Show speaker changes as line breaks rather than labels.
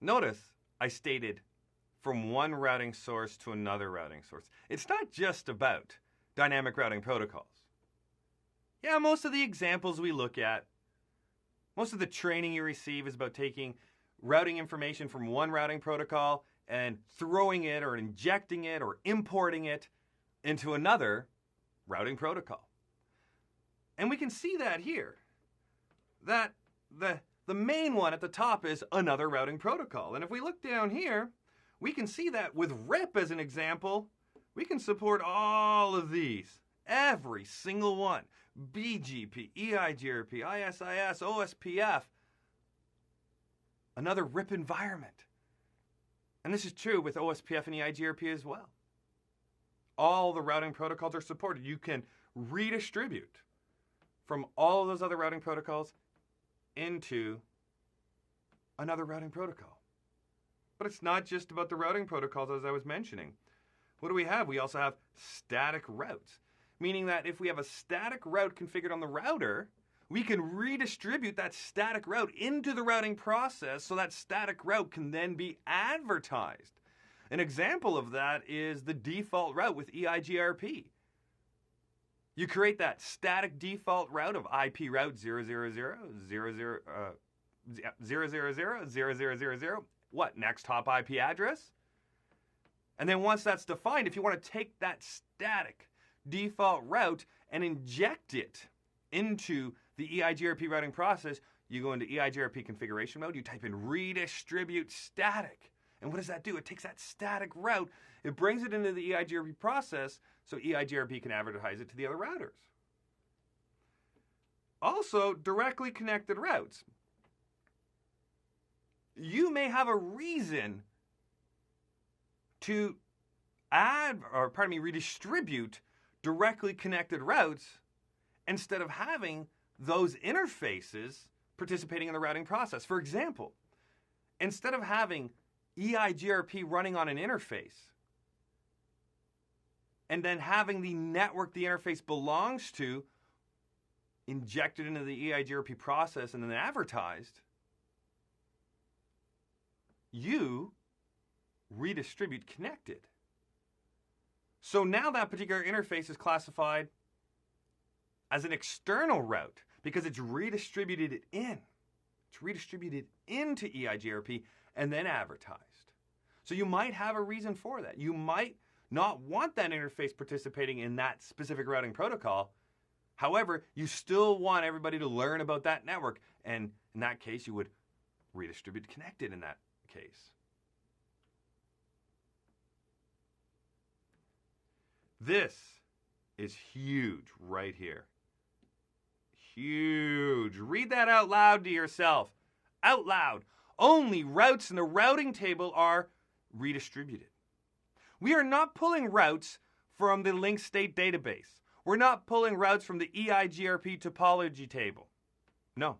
Notice I stated from one routing source to another routing source. It's not just about dynamic routing protocols. Yeah, most of the examples we look at, most of the training you receive is about taking routing information from one routing protocol and throwing it or injecting it or importing it into another routing protocol. And we can see that here, that the main one at the top is another routing protocol. And if we look down here, we can see that with RIP as an example, we can support all of these, every single one. BGP, EIGRP, ISIS, OSPF, another RIP environment. And this is true with OSPF and EIGRP as well. All the routing protocols are supported. You can redistribute from all of those other routing protocols into another routing protocol. But it's not just about the routing protocols, as I was mentioning. What do we have? We also have static routes, meaning that if we have a static route configured on the router, we can redistribute that static route into the routing process so that static route can then be advertised. An example of that is the default route with EIGRP. You create that static default route of IP route 000, what, next hop IP address? And then once that's defined, if you want to take that static default route and inject it into the EIGRP routing process, you go into EIGRP configuration mode, you type in redistribute static. And what does that do? It takes that static route, it brings it into the EIGRP process so EIGRP can advertise it to the other routers. Also, directly connected routes. You may have a reason to redistribute directly connected routes instead of having those interfaces participating in the routing process. For example, instead of having EIGRP running on an interface and then having the network the interface belongs to injected into the EIGRP process and then advertised, you redistribute connected. So now that particular interface is classified as an external route because it's redistributed in. It's redistributed into EIGRP and then advertised. So you might have a reason for that. You might not want that interface participating in that specific routing protocol. However, you still want everybody to learn about that network. And in that case, you would redistribute connected in that case. This is huge right here. Huge. Read that out loud to yourself. Out loud. Only routes in the routing table are redistributed. We are not pulling routes from the linked state database. We're not pulling routes from the EIGRP topology table. No.